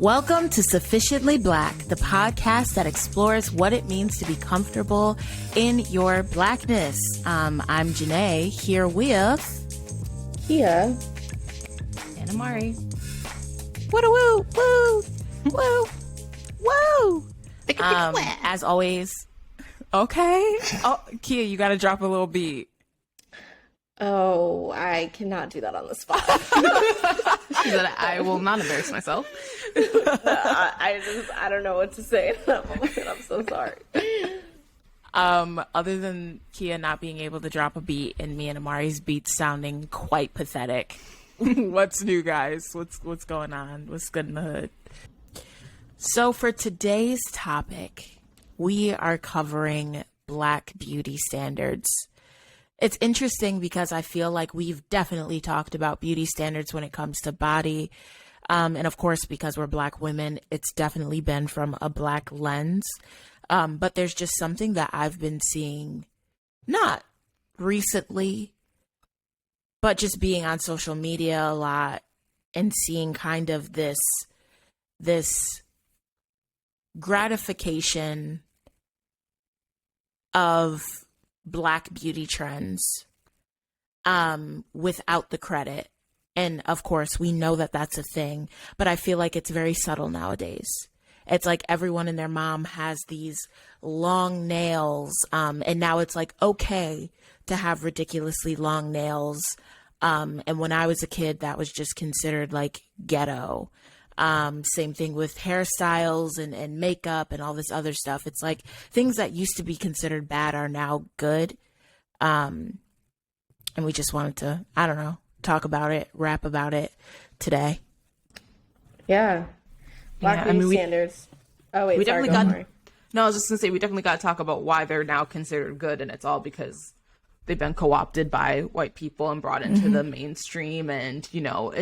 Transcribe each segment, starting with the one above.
Welcome to Sufficiently Black, the podcast that explores what it means to be comfortable in your blackness. I'm Janae, here with Kia and Amari. Woo woo woo woo. As always, okay. Oh, Kia, you got to drop a little beat. Oh, I cannot do that on the spot. She said, I will not embarrass myself. I don't know what to say in that moment. I'm so sorry. Other than Kia not being able to drop a beat and me and Amari's beats sounding quite pathetic. What's new, guys? What's going on? What's good in the hood? So for today's topic, we are covering Black beauty standards. It's interesting because I feel like we've definitely talked about beauty standards when it comes to body. And of course, because we're Black women, it's definitely been from a Black lens. But there's just something that I've been seeing, not recently, but just being on social media a lot and seeing kind of this gratification of Black beauty trends without the credit. And of course, we know that that's a thing, but I feel like it's very subtle nowadays. It's like everyone and their mom has these long nails, and now it's like okay to have ridiculously long nails. And when I was a kid, that was just considered like ghetto. Same thing with hairstyles and makeup and all this other stuff. It's like things that used to be considered bad are now good. And we just wanted to, I don't know, talk about it, rap about it today. Yeah. Black beauty standards. Oh, wait, sorry, go Amari. No, I was just going to say, we definitely got to talk about why they're now considered good. And it's all because they've been co-opted by white people and brought into the mainstream. And, you know,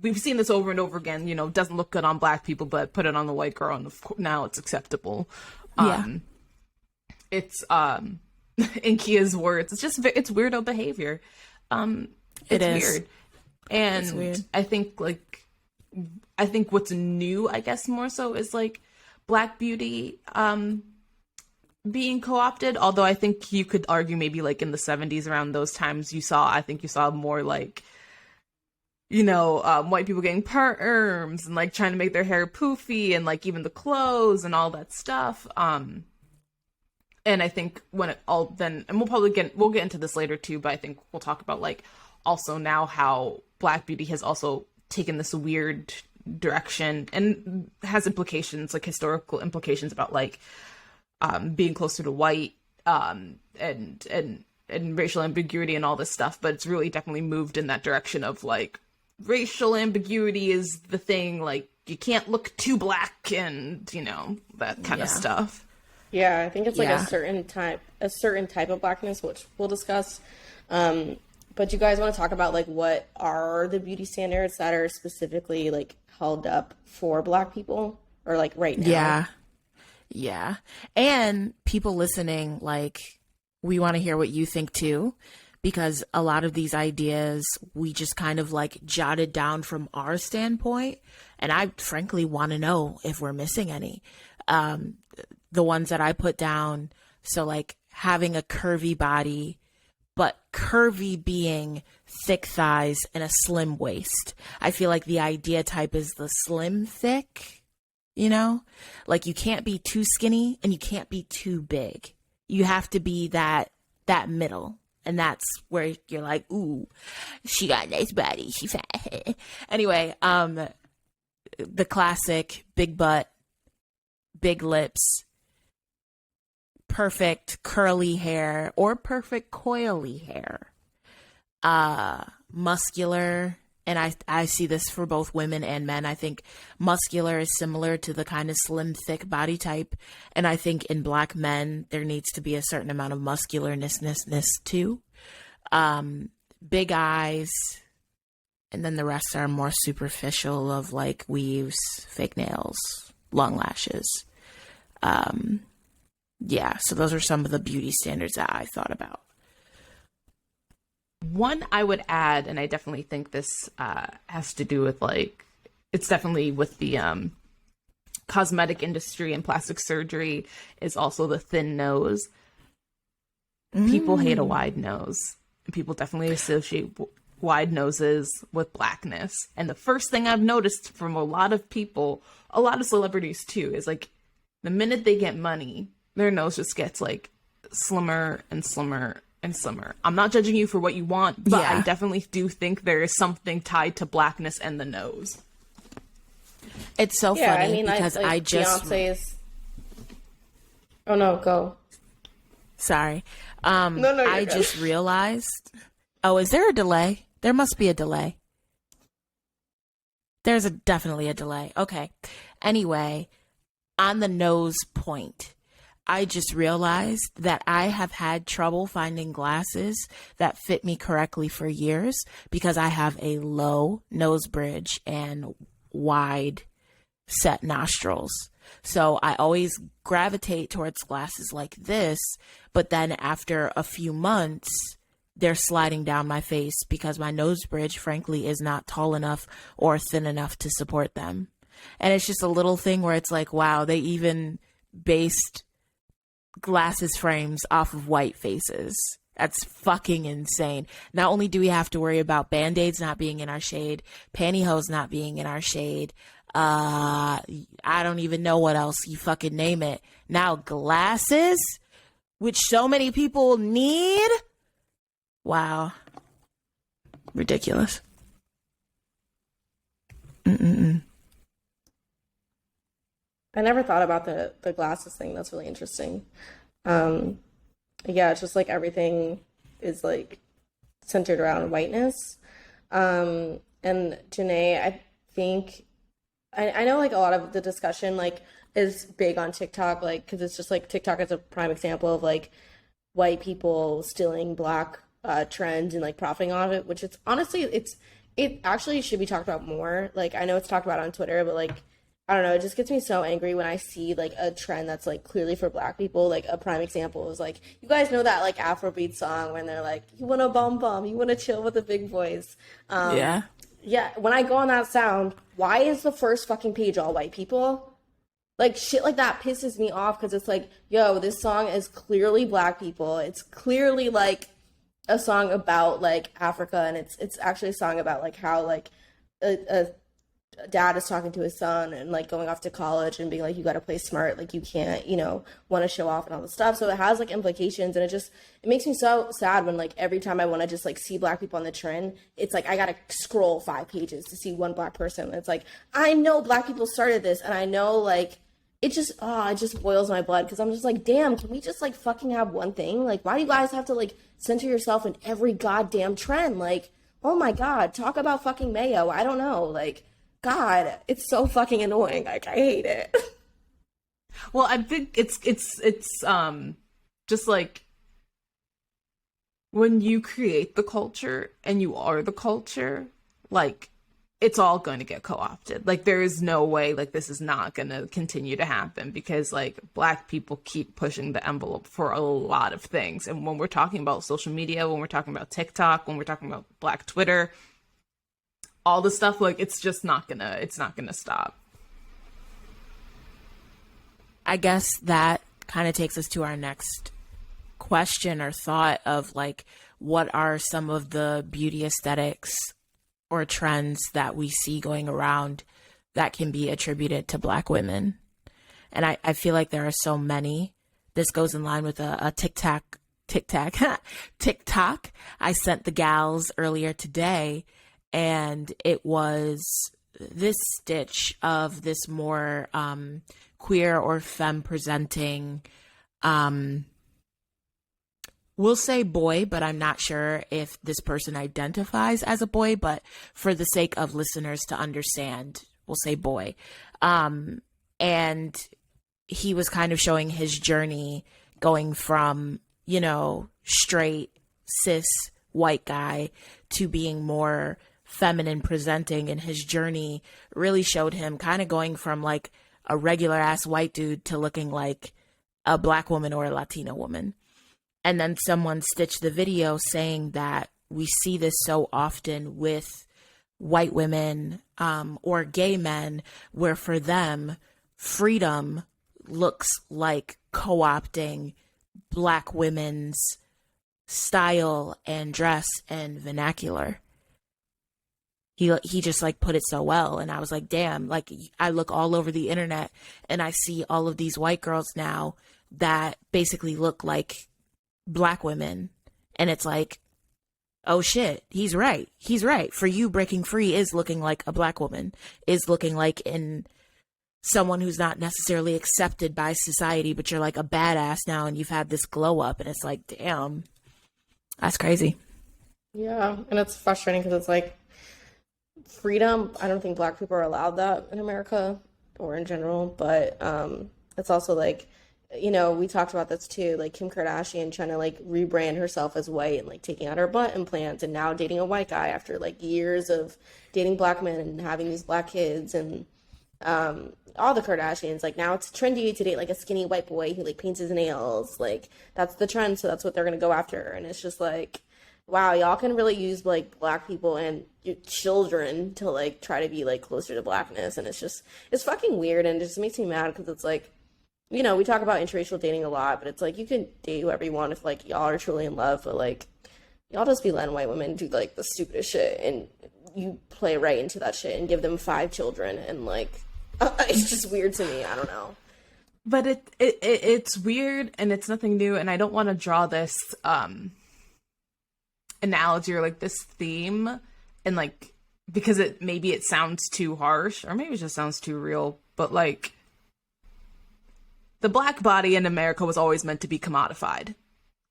we've seen this over and over again, you know, doesn't look good on Black people, but put it on the white girl and now it's acceptable. It's, in Kia's words, it's weirdo behavior. It's weird. And weird. I think what's new, I guess more so, is like Black beauty, being co-opted. Although I think you could argue maybe like in the 70s around those times you saw more like, you know, white people getting perms and like trying to make their hair poofy and like even the clothes and all that stuff. And I think when it all then, and we'll get into this later too, but I think we'll talk about like also now how Black beauty has also taken this weird direction and has implications, like historical implications about like being closer to white and racial ambiguity and all this stuff. But it's really definitely moved in that direction of like, racial ambiguity is the thing, like you can't look too Black and, you know, that kind of stuff. Yeah, I think it's like a certain type of Blackness, which we'll discuss. But you guys want to talk about like what are the beauty standards that are specifically like held up for Black people or like right now? Yeah. And people listening, like we want to hear what you think too. Because a lot of these ideas we just kind of like jotted down from our standpoint. And I frankly want to know if we're missing any. The ones that I put down. So like having a curvy body, but curvy being thick thighs and a slim waist. I feel like the idea type is the slim thick, you know, like you can't be too skinny and you can't be too big. You have to be that middle. And that's where you're like, ooh, she got a nice body. She fat. Anyway, the classic big butt, big lips, perfect curly hair or perfect coily hair, muscular. And I see this for both women and men. I think muscular is similar to the kind of slim, thick body type. And I think in Black men, there needs to be a certain amount of muscularness too. Big eyes. And then the rest are more superficial of like weaves, fake nails, long lashes. So those are some of the beauty standards that I thought about. One I would add, and I definitely think this has to do with like it's definitely with the cosmetic industry and plastic surgery is also the thin nose. People hate a wide nose. People definitely associate wide noses with blackness. And the first thing I've noticed from a lot of people, a lot of celebrities too, is like the minute they get money, their nose just gets like slimmer and slimmer and slimmer. I'm not judging you for what you want, but I definitely do think there is something tied to blackness and the nose. It's so funny because I just Beyonce's... Oh no, go. Sorry. No, I just realized. Oh, is there a delay? There must be a delay. There's definitely a delay. Okay. Anyway, on the nose point, I just realized that I have had trouble finding glasses that fit me correctly for years because I have a low nose bridge and wide set nostrils. So I always gravitate towards glasses like this, but then after a few months, they're sliding down my face because my nose bridge, frankly, is not tall enough or thin enough to support them. And it's just a little thing where it's like, wow, they even based glasses frames off of white faces. That's fucking insane. Not only do we have to worry about Band-Aids not being in our shade, pantyhose not being in our shade, I don't even know what else, you fucking name it. Now glasses, which so many people need. Wow. Ridiculous. I never thought about the glasses thing. That's really interesting. Yeah, it's just like everything is like centered around whiteness. And Janae, I think I know like a lot of the discussion like is big on TikTok, like because it's just like TikTok is a prime example of like white people stealing black trends and like profiting off it, which it's honestly it actually should be talked about more. Like I know it's talked about on Twitter, but like I don't know, it just gets me so angry when I see like a trend that's like clearly for black people. Like a prime example is like, you guys know that like Afrobeat song when they're like, you want to bum, you want to chill with the big boys. Yeah, when I go on that sound, why is the first fucking page all white people? Like shit like that pisses me off because it's like, yo, this song is clearly black people. It's clearly like a song about like Africa, and it's actually a song about like how like a dad is talking to his son and like going off to college and being like, you got to play smart, like you can't, you know, want to show off and all this stuff. So it has like implications, and it makes me so sad when like every time I want to just like see black people on the trend, it's like I gotta scroll 5 pages to see one black person. It's like, I know black people started this, and I know like it just boils my blood because I'm just like, damn, can we just like fucking have one thing? Like, why do you guys have to like center yourself in every goddamn trend? Like, oh my god, talk about fucking mayo. I don't know, like, God, it's so fucking annoying. Like, I hate it. Well, I think it's just like when you create the culture and you are the culture, like it's all going to get co-opted. Like there is no way like this is not going to continue to happen because like black people keep pushing the envelope for a lot of things. And when we're talking about social media, when we're talking about TikTok, when we're talking about black Twitter, all the stuff, like it's not gonna stop. I guess that kind of takes us to our next question or thought of like, what are some of the beauty aesthetics or trends that we see going around that can be attributed to black women? And I feel like there are so many. This goes in line with a TikTok I sent the gals earlier today. And it was this stitch of this more queer or femme presenting, we'll say boy, but I'm not sure if this person identifies as a boy, but for the sake of listeners to understand, we'll say boy. And he was kind of showing his journey going from, you know, straight, cis, white guy to being more feminine presenting, and his journey really showed him kind of going from like a regular ass white dude to looking like a black woman or a Latina woman. And then someone stitched the video saying that we see this so often with white women or gay men, where for them, freedom looks like co-opting Black women's style and dress and vernacular. He just like put it so well, and I was like, damn, like I look all over the internet and I see all of these white girls now that basically look like Black women, and it's like, oh shit, he's right. For you, breaking free is looking like a Black woman, is looking like in someone who's not necessarily accepted by society, but you're like a badass now and you've had this glow up, and it's like, damn, that's crazy. Yeah, and it's frustrating because it's like freedom. I don't think Black people are allowed that in America or in general, but it's also like, you know, we talked about this too, like Kim Kardashian trying to like rebrand herself as white and like taking out her butt implants and now dating a white guy after like years of dating Black men and having these Black kids, and all the Kardashians, like now it's trendy to date like a skinny white boy who like paints his nails, like that's the trend, so that's what they're gonna go after. And it's just like, wow, y'all can really use like Black people and your children to like try to be like closer to Blackness, and it's fucking weird, and it just makes me mad because it's like, you know, we talk about interracial dating a lot, but it's like you can date whoever you want if like y'all are truly in love, but like y'all just be letting white women do like the stupidest shit, and you play right into that shit and give them 5 children, and like it's just weird to me. I don't know. But it's weird, and it's nothing new, and I don't want to draw this analogy or like this theme, and like because maybe it sounds too harsh, or maybe it just sounds too real, but like the Black body in America was always meant to be commodified.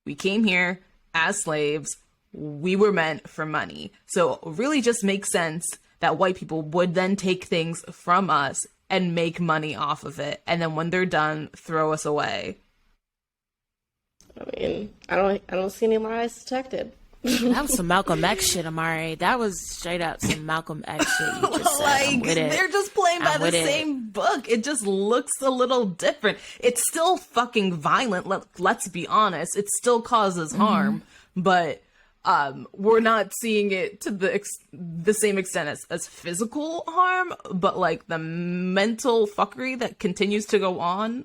We came here as slaves. We were meant for money. So it really just makes sense that white people would then take things from us and make money off of it. And then when they're done, throw us away. I mean, I don't see any lies detected. That was some Malcolm X shit, Amari. That was straight up some Malcolm X shit you just said. Like, they're just playing by the same book. It just looks a little different. It's still fucking violent, let's be honest. It still causes harm, but we're not seeing it to the same extent as physical harm, but like the mental fuckery that continues to go on,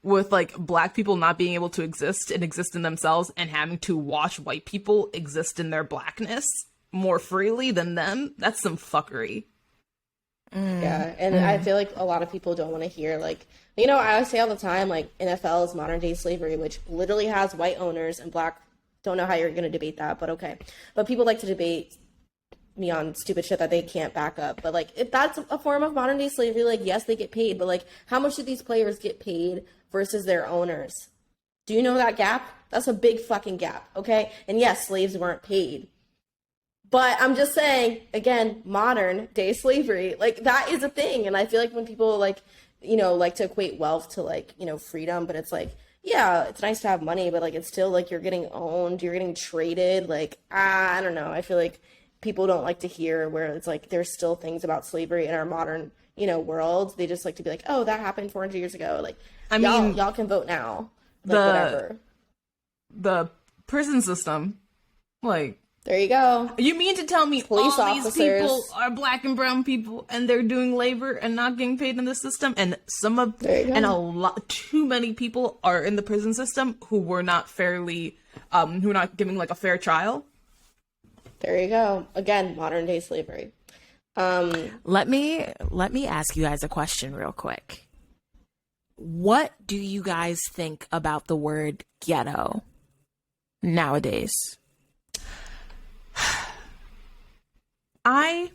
with like Black people not being able to exist in themselves and having to watch white people exist in their Blackness more freely than them. That's some fuckery. Yeah, and I feel like a lot of people don't want to hear, like, you know, I say all the time, like, NFL is modern day slavery, which literally has white owners and Black. Don't know how you're going to debate that, but okay. But people like to debate me on stupid shit that they can't back up. But like, if that's a form of modern day slavery, like, yes, they get paid, but like, how much do these players get paid versus their owners? Do you know that gap? That's a big fucking gap, okay? And yes, slaves weren't paid. But I'm just saying, again, modern day slavery, like, that is a thing. And I feel like when people, like, you know, like to equate wealth to, like, you know, freedom, but it's like, yeah, it's nice to have money, but like, it's still like you're getting owned, you're getting traded. Like, I don't know. I feel like people don't like to hear where it's like there's still things about slavery in our modern, you know, world. They just like to be like, oh, that happened 400 years ago. Like, I mean, y'all can vote now. Like, whatever. The prison system, like, there you go. You mean to tell me police all officers, these people are Black and brown people and they're doing labor and not getting paid in the system, and a lot too many people are in the prison system who were not fairly who are not given like a fair trial? There you go. Again, modern day slavery. Let me ask you guys a question real quick. What do you guys think about the word ghetto nowadays? I'm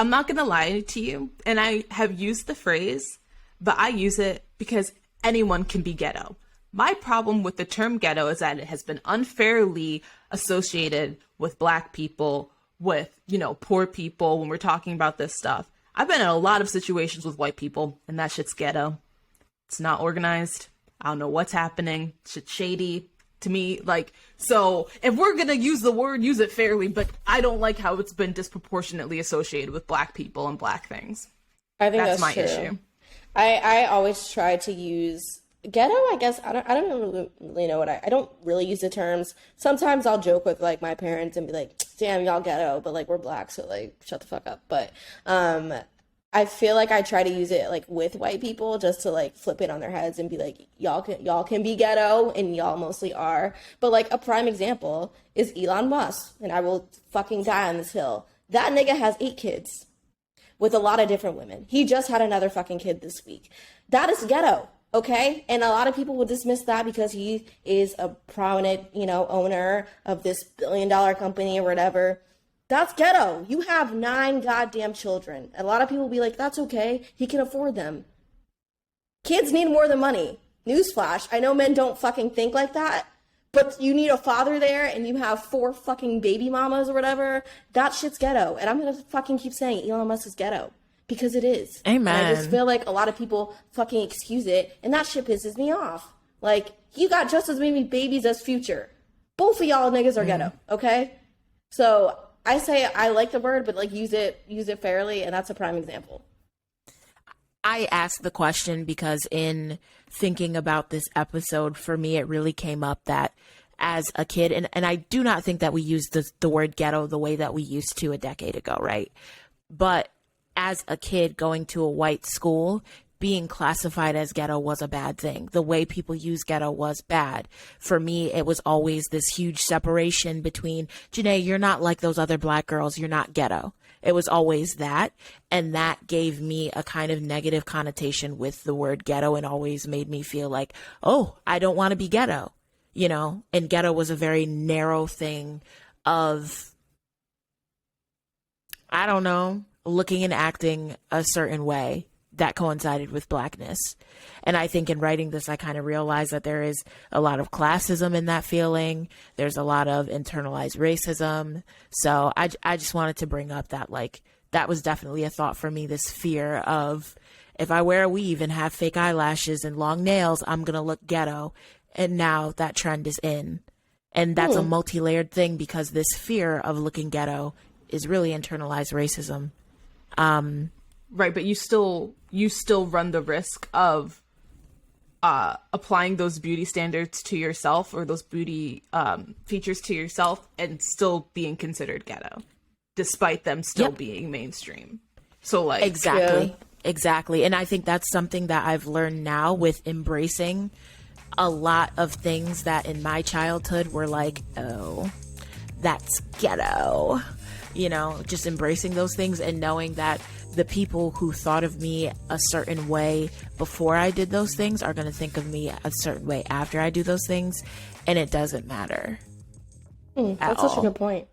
not gonna lie to you, and I have used the phrase, but I use it because anyone can be ghetto. My problem with the term ghetto is that it has been unfairly associated with Black people, with, you know, poor people when we're talking about this stuff. I've been in a lot of situations with white people, and that shit's ghetto. It's not organized. I don't know what's happening. Shit's shady. To me, like, so if we're gonna use the word, use it fairly, but I don't like how it's been disproportionately associated with Black people and Black things. I think that's my true. issue. I always try to use Ghetto, I guess, I don't really know I don't really use the terms. Sometimes I'll joke with like my parents and be like, damn, y'all ghetto, but like we're black, so like shut the fuck up. But I feel like I try to use it like with white people just to like flip it on their heads and be like, y'all can be ghetto, and y'all mostly are. But like a prime example is Elon Musk, and I will fucking die on this hill. That nigga has 8 kids with a lot of different women. He just had another fucking kid this week. That is ghetto. Okay. And a lot of people will dismiss that because he is a prominent, owner of this billion-dollar company or whatever. That's ghetto. You have 9 goddamn children. A lot of people will be like, that's okay. He can afford them. Kids need more than money. Newsflash. I know men don't fucking think like that, but you need a father there and you have 4 fucking baby mamas or whatever. That shit's ghetto. And I'm going to fucking keep saying Elon Musk is ghetto. Because it is. Amen. And I just feel like a lot of people fucking excuse it, and that shit pisses me off. Like, you got just as many babies as Future. Both of y'all niggas are ghetto, okay? So I say I like the word, but like use it fairly, and that's a prime example. I asked the question because in thinking about this episode, for me, it really came up that as a kid, and I do not think that we used the word ghetto the way that we used to a decade ago, right? But as a kid going to a white school, being classified as ghetto was a bad thing. The way people use ghetto was bad. For me, it was always this huge separation between, Janae, you're not like those other black girls. You're not ghetto. It was always that. And that gave me a kind of negative connotation with the word ghetto and always made me feel like, oh, I don't want to be ghetto, and ghetto was a very narrow thing of, I don't know, looking and acting a certain way that coincided with blackness. And I think in writing this, I kind of realized that there is a lot of classism in that feeling. There's a lot of internalized racism. So I just wanted to bring up that, like, that was definitely a thought for me, this fear of if I wear a weave and have fake eyelashes and long nails, I'm going to look ghetto. And now that trend is in. And that's a multi-layered thing because this fear of looking ghetto is really internalized racism. Right, but you still run the risk of applying those beauty standards to yourself or those beauty features to yourself and still being considered ghetto, despite them still being mainstream. So like exactly. And I think that's something that I've learned now with embracing a lot of things that in my childhood were like, oh, that's ghetto. Just embracing those things and knowing that the people who thought of me a certain way before I did those things are going to think of me a certain way after I do those things. And it doesn't matter. That's such a good point.